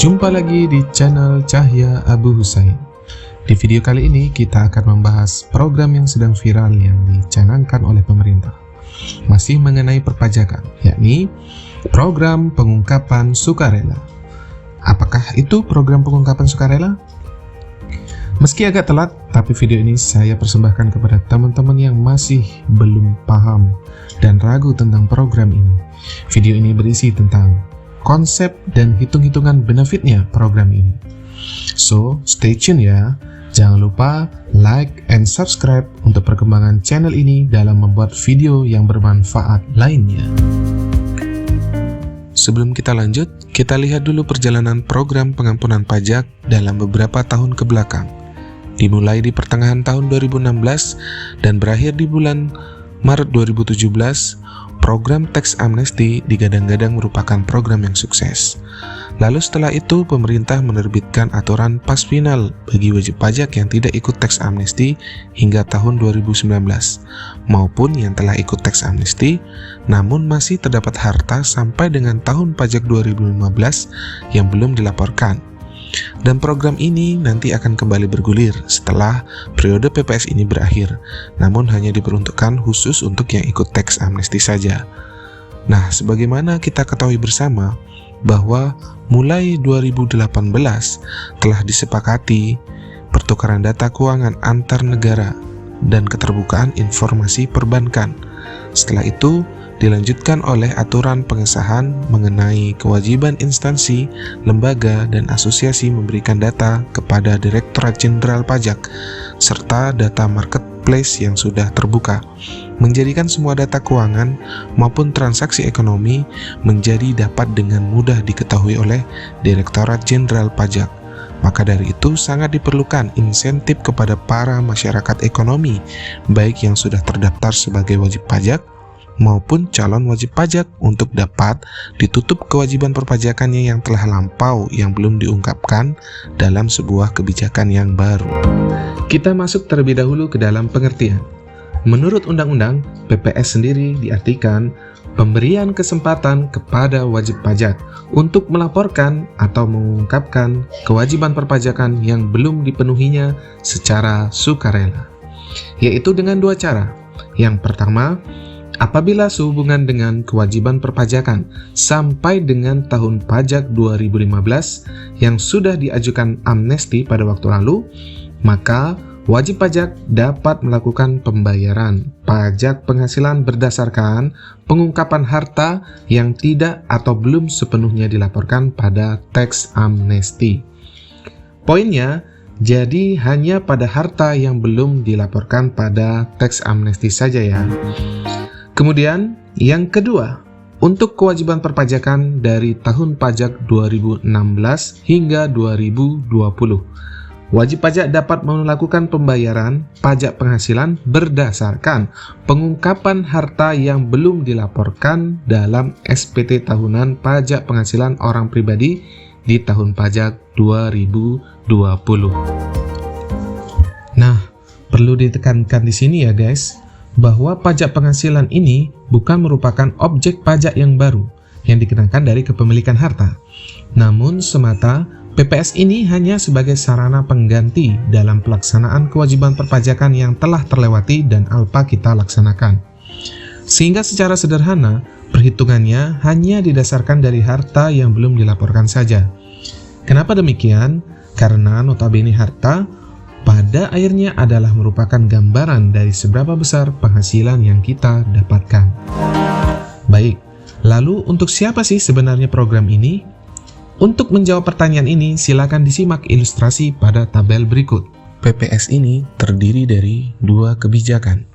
Jumpa lagi di channel Cahya Abu Husain. Di video kali ini kita akan membahas program yang sedang viral yang dicanangkan oleh pemerintah. Masih mengenai perpajakan, yakni program pengungkapan sukarela. Apakah itu program pengungkapan sukarela? Meski agak telat, tapi video ini saya persembahkan kepada teman-teman yang masih belum paham dan ragu tentang program ini. Video ini berisi tentang konsep dan hitung-hitungan benefitnya program ini. So, stay tune ya. Jangan lupa like and subscribe untuk perkembangan channel ini dalam membuat video yang bermanfaat lainnya. Sebelum kita lanjut, kita lihat dulu perjalanan program pengampunan pajak dalam beberapa tahun ke belakang. Dimulai di pertengahan tahun 2016 dan berakhir di bulan Maret 2017, program tax amnesty digadang-gadang merupakan program yang sukses. Lalu setelah itu, pemerintah menerbitkan aturan pas final bagi wajib pajak yang tidak ikut tax amnesty hingga tahun 2019, maupun yang telah ikut tax amnesty namun masih terdapat harta sampai dengan tahun pajak 2015 yang belum dilaporkan. Dan program ini nanti akan kembali bergulir setelah periode PPS ini berakhir, namun hanya diperuntukkan khusus untuk yang ikut tax amnesty saja. Nah, sebagaimana kita ketahui bersama bahwa mulai 2018 telah disepakati pertukaran data keuangan antar negara dan keterbukaan informasi perbankan. Setelah itu dilanjutkan oleh aturan pengesahan mengenai kewajiban instansi, lembaga, dan asosiasi memberikan data kepada Direktorat Jenderal Pajak, serta data marketplace yang sudah terbuka, menjadikan semua data keuangan maupun transaksi ekonomi menjadi dapat dengan mudah diketahui oleh Direktorat Jenderal Pajak. Maka dari itu sangat diperlukan insentif kepada para masyarakat ekonomi, baik yang sudah terdaftar sebagai wajib pajak maupun calon wajib pajak untuk dapat ditutup kewajiban perpajakannya yang telah lampau yang belum diungkapkan dalam sebuah kebijakan yang baru. Kita masuk terlebih dahulu ke dalam pengertian. Menurut Undang-Undang, PPS sendiri diartikan pemberian kesempatan kepada wajib pajak untuk melaporkan atau mengungkapkan kewajiban perpajakan yang belum dipenuhinya secara sukarela, yaitu dengan dua cara. Yang pertama, apabila sehubungan dengan kewajiban perpajakan sampai dengan tahun pajak 2015 yang sudah diajukan amnesti pada waktu lalu, maka wajib pajak dapat melakukan pembayaran pajak penghasilan berdasarkan pengungkapan harta yang tidak atau belum sepenuhnya dilaporkan pada tax amnesty. Poinnya, jadi hanya pada harta yang belum dilaporkan pada tax amnesty saja ya. Kemudian, yang kedua, untuk kewajiban perpajakan dari tahun pajak 2016 hingga 2020, wajib pajak dapat melakukan pembayaran pajak penghasilan berdasarkan pengungkapan harta yang belum dilaporkan dalam SPT tahunan pajak penghasilan orang pribadi di tahun pajak 2020. Nah, perlu ditekankan di sini ya guys, bahwa pajak penghasilan ini bukan merupakan objek pajak yang baru yang dikenakan dari kepemilikan harta. Namun semata PPS ini hanya sebagai sarana pengganti dalam pelaksanaan kewajiban perpajakan yang telah terlewati dan alpa kita laksanakan. Sehingga secara sederhana, perhitungannya hanya didasarkan dari harta yang belum dilaporkan saja. Kenapa demikian? Karena notabene harta pada akhirnya adalah merupakan gambaran dari seberapa besar penghasilan yang kita dapatkan. Baik, lalu untuk siapa sih sebenarnya program ini? Untuk menjawab pertanyaan ini, silakan disimak ilustrasi pada tabel berikut. PPS ini terdiri dari dua kebijakan.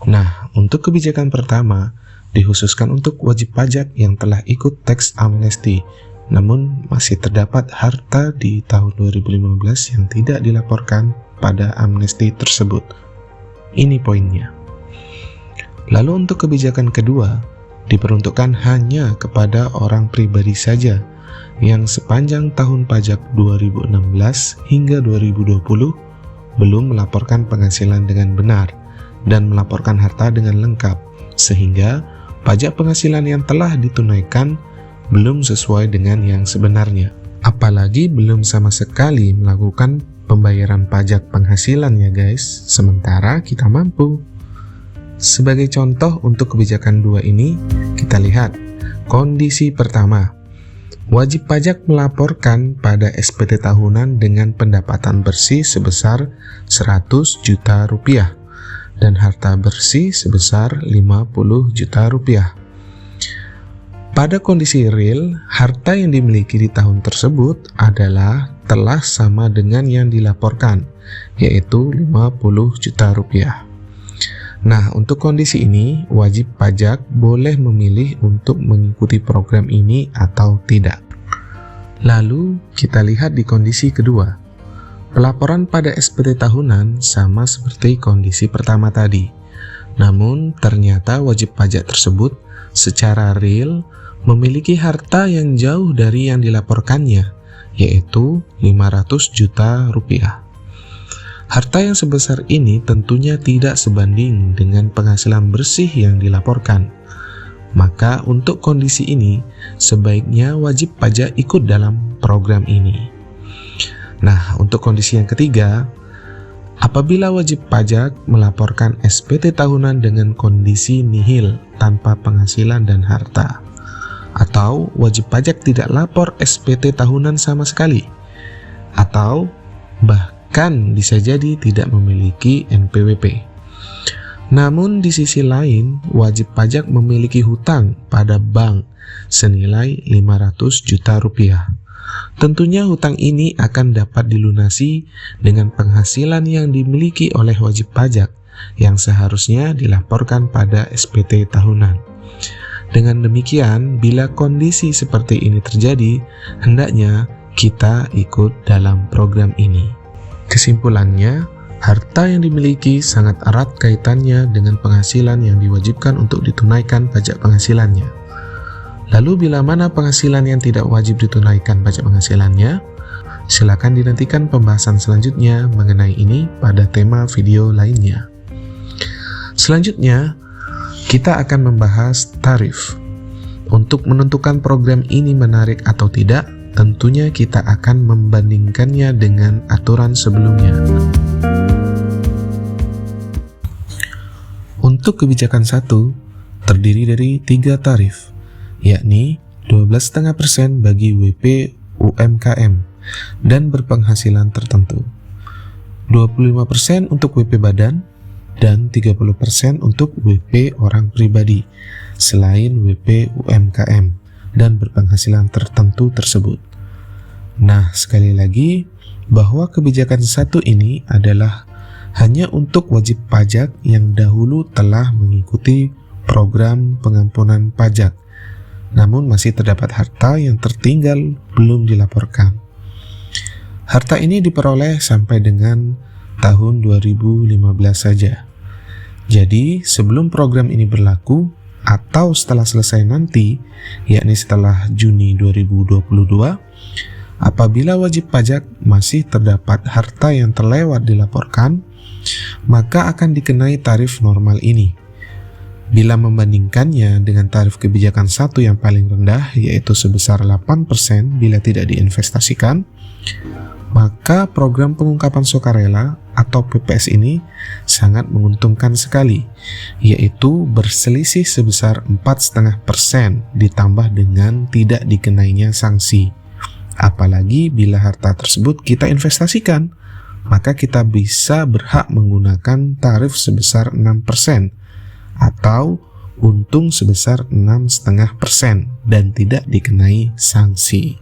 Nah, untuk kebijakan pertama, dikhususkan untuk wajib pajak yang telah ikut tax amnesty, namun masih terdapat harta di tahun 2015 yang tidak dilaporkan pada amnesti tersebut. Ini poinnya. Lalu untuk kebijakan kedua, diperuntukkan hanya kepada orang pribadi saja yang sepanjang tahun pajak 2016 hingga 2020 belum melaporkan penghasilan dengan benar dan melaporkan harta dengan lengkap, sehingga pajak penghasilan yang telah ditunaikan belum sesuai dengan yang sebenarnya. apalagi belum sama sekali melakukan pembayaran pajak penghasilan ya guys, sementara kita mampu. Sebagai contoh untuk kebijakan 2 ini, kita lihat kondisi pertama. Wajib pajak melaporkan pada SPT tahunan dengan pendapatan bersih sebesar 100 juta rupiah dan harta bersih sebesar 50 juta rupiah. Pada kondisi real, harta yang dimiliki di tahun tersebut adalah telah sama dengan yang dilaporkan, yaitu 50 juta rupiah. Nah, untuk kondisi ini, wajib pajak boleh memilih untuk mengikuti program ini atau tidak. Lalu, kita lihat di kondisi kedua. Pelaporan pada SPT tahunan sama seperti kondisi pertama tadi. Namun, ternyata wajib pajak tersebut secara real memiliki harta yang jauh dari yang dilaporkannya, yaitu 500 juta rupiah. Harta yang sebesar ini tentunya tidak sebanding dengan penghasilan bersih yang dilaporkan. Maka untuk kondisi ini, sebaiknya wajib pajak ikut dalam program ini. Nah, untuk kondisi yang ketiga, apabila wajib pajak melaporkan SPT tahunan dengan kondisi nihil tanpa penghasilan dan harta, atau wajib pajak tidak lapor SPT tahunan sama sekali, atau bahkan bisa jadi tidak memiliki NPWP. Namun di sisi lain, wajib pajak memiliki hutang pada bank senilai 500 juta rupiah. Tentunya hutang ini akan dapat dilunasi dengan penghasilan yang dimiliki oleh wajib pajak yang seharusnya dilaporkan pada SPT tahunan. Dengan demikian, bila kondisi seperti ini terjadi, hendaknya kita ikut dalam program ini. Kesimpulannya, harta yang dimiliki sangat erat kaitannya dengan penghasilan yang diwajibkan untuk ditunaikan pajak penghasilannya. Lalu bila mana penghasilan yang tidak wajib ditunaikan pajak penghasilannya? Silakan dinantikan pembahasan selanjutnya mengenai ini pada tema video lainnya. Selanjutnya, kita akan membahas tarif. Untuk menentukan program ini menarik atau tidak, tentunya kita akan membandingkannya dengan aturan sebelumnya. Untuk kebijakan 1, terdiri dari 3 tarif, yakni 12,5% bagi WP UMKM dan berpenghasilan tertentu, 25% untuk WP badan, dan 30% untuk WP orang pribadi, selain WP UMKM dan berpenghasilan tertentu tersebut. Nah, sekali lagi, bahwa kebijakan 1 ini adalah hanya untuk wajib pajak yang dahulu telah mengikuti program pengampunan pajak, namun masih terdapat harta yang tertinggal belum dilaporkan. Harta ini diperoleh sampai dengan tahun 2015 saja. Jadi, sebelum program ini berlaku, atau setelah selesai nanti, yakni setelah Juni 2022, apabila wajib pajak masih terdapat harta yang terlewat dilaporkan, maka akan dikenai tarif normal ini. Bila membandingkannya dengan tarif kebijakan 1 yang paling rendah, yaitu sebesar 8% bila tidak diinvestasikan, maka program pengungkapan sukarela atau PPS ini sangat menguntungkan sekali, yaitu berselisih sebesar 4,5% ditambah dengan tidak dikenainya sanksi. Apalagi bila harta tersebut kita investasikan, maka kita bisa berhak menggunakan tarif sebesar 6% atau untung sebesar 6,5% dan tidak dikenai sanksi.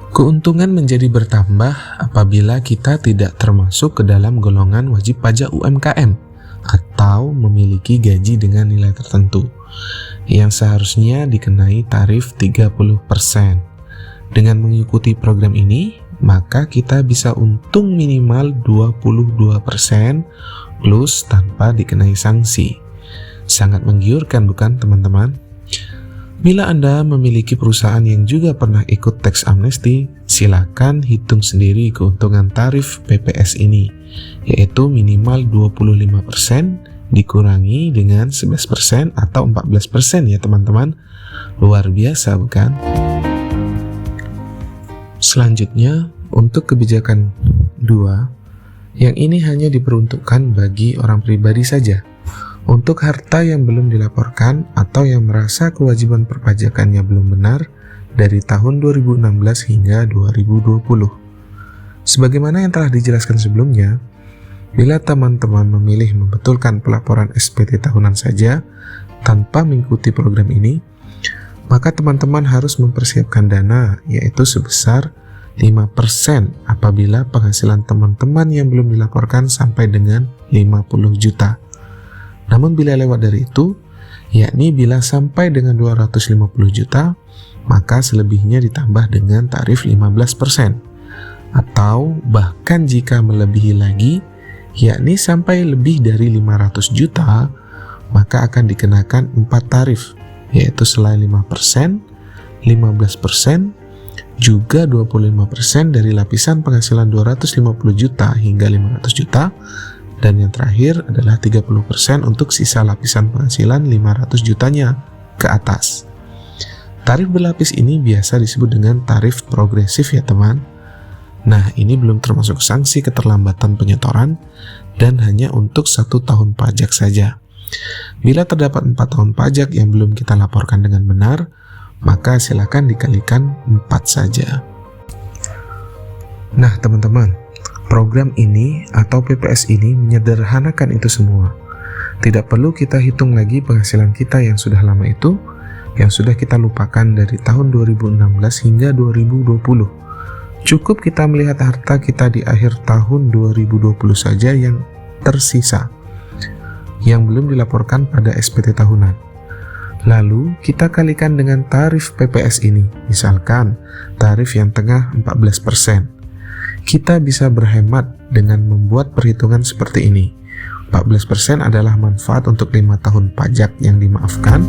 Keuntungan menjadi bertambah apabila kita tidak termasuk ke dalam golongan wajib pajak UMKM atau memiliki gaji dengan nilai tertentu yang seharusnya dikenai tarif 30%. Dengan mengikuti program ini, maka kita bisa untung minimal 22% plus tanpa dikenai sanksi. Sangat menggiurkan bukan teman-teman? Bila Anda memiliki perusahaan yang juga pernah ikut tax amnesty, silakan hitung sendiri keuntungan tarif PPS ini, yaitu minimal 25% dikurangi dengan 11% atau 14% ya teman-teman. Luar biasa bukan? Selanjutnya, untuk kebijakan 2, yang ini hanya diperuntukkan bagi orang pribadi saja. Untuk harta yang belum dilaporkan atau yang merasa kewajiban perpajakannya belum benar dari tahun 2016 hingga 2020. Sebagaimana yang telah dijelaskan sebelumnya, bila teman-teman memilih membetulkan pelaporan SPT tahunan saja tanpa mengikuti program ini, maka teman-teman harus mempersiapkan dana, yaitu sebesar 5% apabila penghasilan teman-teman yang belum dilaporkan sampai dengan 50 juta. Namun bila lewat dari itu, yakni bila sampai dengan 250 juta, maka selebihnya ditambah dengan tarif 15%. Atau bahkan jika melebihi lagi, yakni sampai lebih dari 500 juta, maka akan dikenakan 4 tarif, yaitu selain 5%, 15%, juga 25% dari lapisan penghasilan 250 juta hingga 500 juta, dan yang terakhir adalah 30% untuk sisa lapisan penghasilan 500 jutanya ke atas. Tarif berlapis ini biasa disebut dengan tarif progresif ya teman. Nah, ini belum termasuk sanksi keterlambatan penyetoran dan hanya untuk 1 tahun pajak saja. Bila terdapat 4 tahun pajak yang belum kita laporkan dengan benar, maka silakan dikalikan 4 saja. Nah teman-teman, program ini atau PPS ini menyederhanakan itu semua. Tidak perlu kita hitung lagi penghasilan kita yang sudah lama itu, yang sudah kita lupakan dari tahun 2016 hingga 2020. Cukup kita melihat harta kita di akhir tahun 2020 saja yang tersisa, yang belum dilaporkan pada SPT tahunan. Lalu kita kalikan dengan tarif PPS ini, misalkan tarif yang tengah 14%. Kita bisa berhemat dengan membuat perhitungan seperti ini. 14% adalah manfaat untuk 5 tahun pajak yang dimaafkan,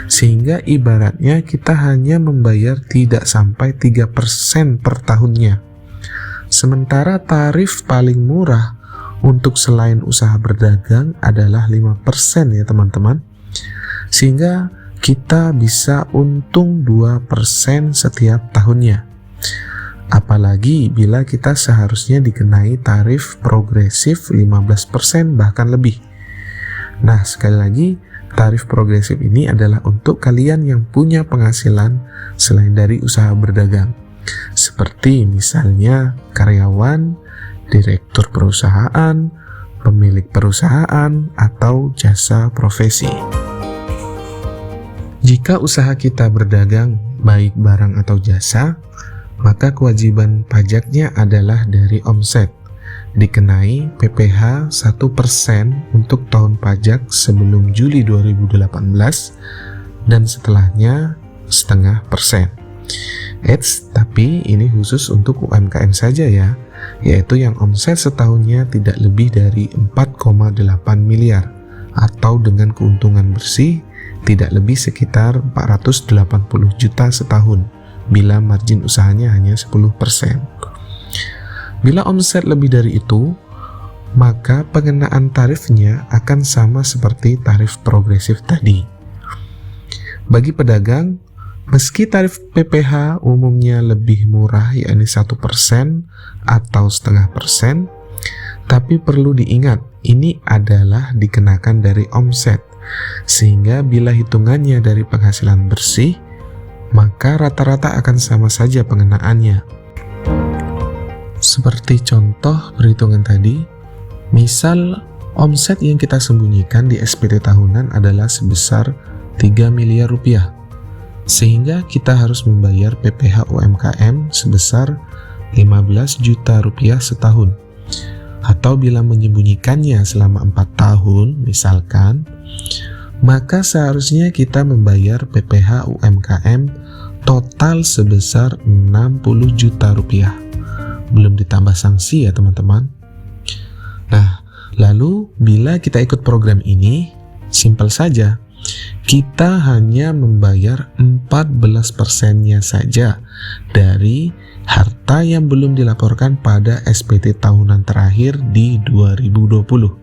sehingga ibaratnya kita hanya membayar tidak sampai 3% per tahunnya. Sementara tarif paling murah untuk selain usaha berdagang adalah 5% ya teman-teman. Sehingga kita bisa untung 2% setiap tahunnya. Apalagi bila kita seharusnya dikenai tarif progresif 15% bahkan lebih. Nah, sekali lagi, tarif progresif ini adalah untuk kalian yang punya penghasilan selain dari usaha berdagang. Seperti misalnya karyawan, direktur perusahaan, pemilik perusahaan, atau jasa profesi. Jika usaha kita berdagang, baik barang atau jasa, maka kewajiban pajaknya adalah dari omset, dikenai PPh 1% untuk tahun pajak sebelum Juli 2018 dan setelahnya 0,5%. Tapi ini khusus untuk UMKM saja ya, yaitu yang omset setahunnya tidak lebih dari 4,8 miliar atau dengan keuntungan bersih tidak lebih sekitar 480 juta setahun bila margin usahanya hanya 10%. Bila omset lebih dari itu, maka pengenaan tarifnya akan sama seperti tarif progresif tadi. Bagi pedagang, meski tarif PPh umumnya lebih murah yakni 1% atau 0,5%, tapi perlu diingat ini adalah dikenakan dari omset, sehingga bila hitungannya dari penghasilan bersih, maka rata-rata akan sama saja pengenaannya. Seperti contoh perhitungan tadi, misal omset yang kita sembunyikan di SPT tahunan adalah sebesar 3 miliar rupiah, sehingga kita harus membayar PPh UMKM sebesar 15 juta rupiah setahun. Atau bila menyembunyikannya selama 4 tahun misalkan, maka seharusnya kita membayar PPh UMKM total sebesar 60 juta rupiah. Belum ditambah sanksi ya teman-teman. Nah, lalu bila kita ikut program ini, simpel saja. Kita hanya membayar 14%-nya saja dari harta yang belum dilaporkan pada SPT tahunan terakhir di 2020.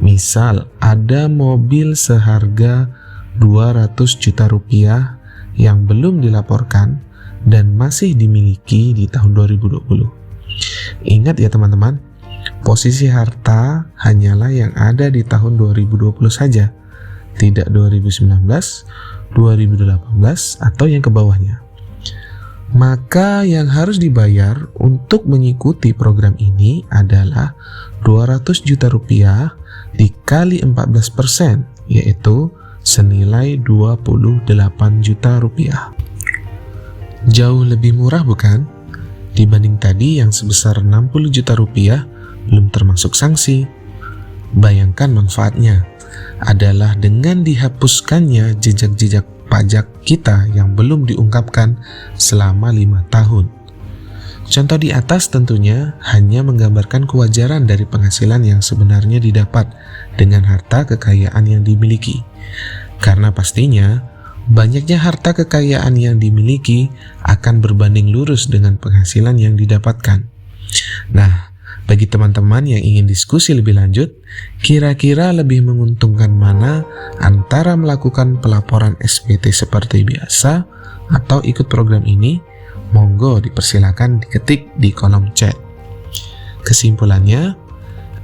Misal ada mobil seharga 200 juta rupiah yang belum dilaporkan dan masih dimiliki di tahun 2020. Ingat ya teman-teman, posisi harta hanyalah yang ada di tahun 2020 saja, tidak 2019, 2018, atau yang ke bawahnya. Maka yang harus dibayar untuk mengikuti program ini adalah 200 juta rupiah dikali 14%, yaitu senilai 28 juta rupiah. Jauh lebih murah bukan? Dibanding tadi yang sebesar 60 juta rupiah belum termasuk sanksi. Bayangkan manfaatnya adalah dengan dihapuskannya jejak-jejak pajak kita yang belum diungkapkan selama 5 tahun. Contoh di atas tentunya hanya menggambarkan kewajaran dari penghasilan yang sebenarnya didapat dengan harta kekayaan yang dimiliki. Karena pastinya, banyaknya harta kekayaan yang dimiliki akan berbanding lurus dengan penghasilan yang didapatkan. Nah, bagi teman-teman yang ingin diskusi lebih lanjut, kira-kira lebih menguntungkan mana antara melakukan pelaporan SPT seperti biasa atau ikut program ini? Monggo dipersilakan diketik di kolom chat. Kesimpulannya,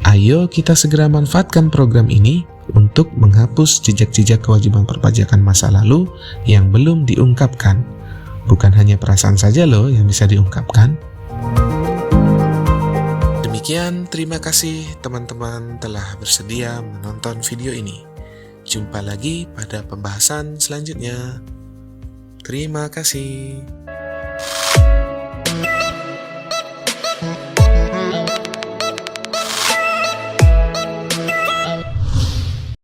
ayo kita segera manfaatkan program ini untuk menghapus jejak-jejak kewajiban perpajakan masa lalu yang belum diungkapkan. Bukan hanya perasaan saja loh yang bisa diungkapkan. Demikian, terima kasih teman-teman telah bersedia menonton video ini. Jumpa lagi pada pembahasan selanjutnya. Terima kasih.